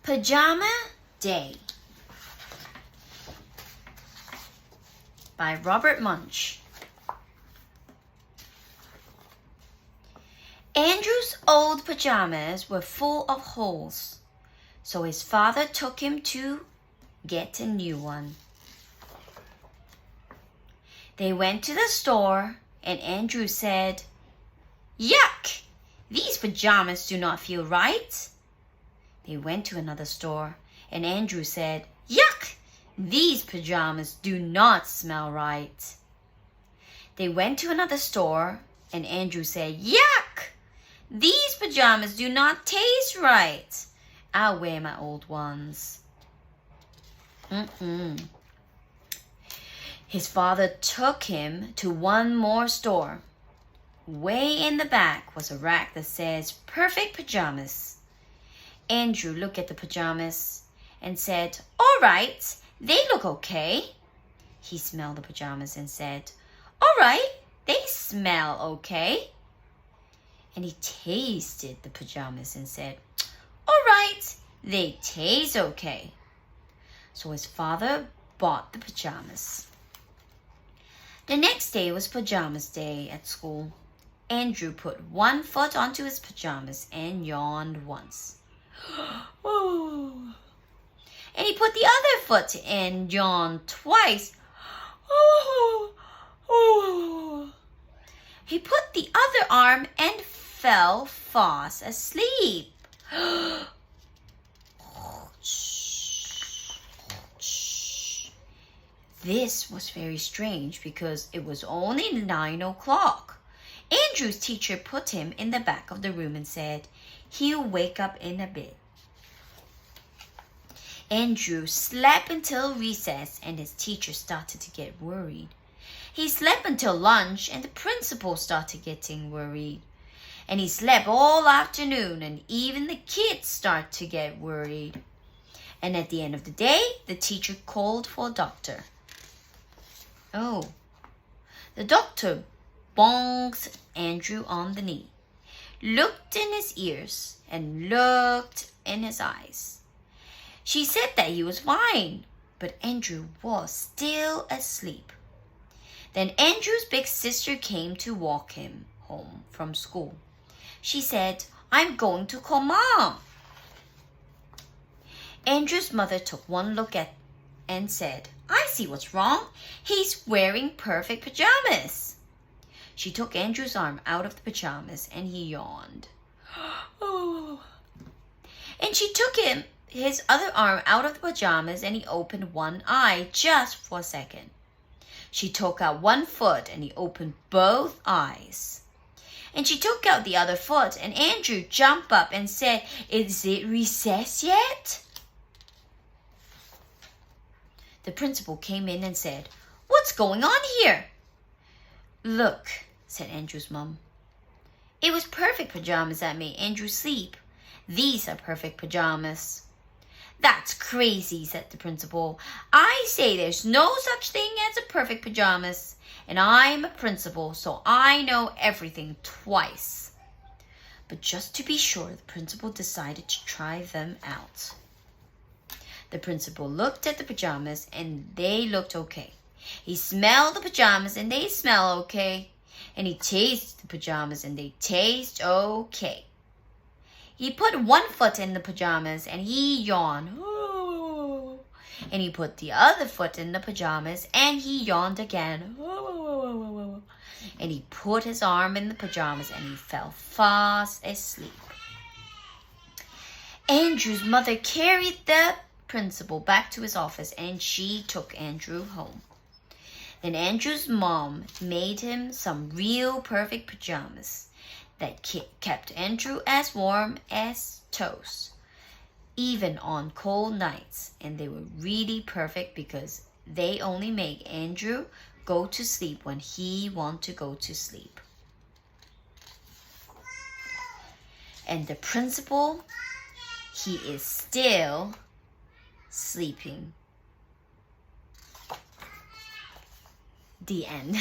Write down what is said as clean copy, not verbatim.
Pajama Day by Robert Munch. Andrew's old pajamas were full of holes, so his father took him to get a new one. They went to the store, and Andrew said, "Yuck! These pajamas do not feel right." They went to another store, and Andrew said, "Yuck! These pajamas do not smell right." They went to another store, and Andrew said, "Yuck! These pajamas do not taste right. I'll wear my old ones." His father took him to one more store. Way in the back was a rack that says, "Perfect Pajamas." Andrew looked at the pajamas and said, "All right, they look okay." He smelled the pajamas and said, "All right, they smell okay." And he tasted the pajamas and said, "All right, they taste okay." So his father bought the pajamas. The next day was pajamas day at school. Andrew put one foot onto his pajamas and yawned once. And he put the other foot in and yawned twice. He put the other arm and fell fast asleep. This was very strange because it was only 9 o'clock. Andrew's teacher put him in the back of the room and said, "He'll wake up in a bit." Andrew slept until recess, and his teacher started to get worried. He slept until lunch, and the principal started getting worried. And he slept all afternoon, and even the kids started to get worried. And at the end of the day, the teacher called for a doctor. The doctor bonked Andrew on the knee, looked in his ears, and looked in his eyes. She said that he was fine, but Andrew was still asleep. Then Andrew's big sister came to walk him home from school. She said, "I'm going to call Mom." Andrew's mother took one look at and said, "I see what's wrong. He's wearing perfect pajamas." She took Andrew's arm out of the pajamas and he yawned. And she took his other arm out of the pajamas and he opened one eye just for a second. She took out one foot and he opened both eyes. And she took out the other foot and Andrew jumped up and said, "Is it recess yet?" The principal came in and said, "What's going on here?" "Look," said Andrew's mom. "It was perfect pajamas that made Andrew sleep. These are perfect pajamas." "That's crazy," said the principal. "I say there's no such thing as a perfect pajamas. And I'm a principal, so I know everything twice." But just to be sure, the principal decided to try them out. The principal looked at the pajamas and they looked okay. He smelled the pajamas and they smell okay. And he tasted the pajamas and they taste okay. He put one foot in the pajamas and he yawned. And he put the other foot in the pajamas and he yawned again. And he put his arm in the pajamas and he fell fast asleep. Andrew's mother carried the principal back to his office and she took Andrew home. Then Andrew's mom made him some real perfect pajamas that kept Andrew as warm as toast, even on cold nights. And they were really perfect because they only make Andrew go to sleep when he wants to go to sleep. And the principal, he is still sleeping. The end.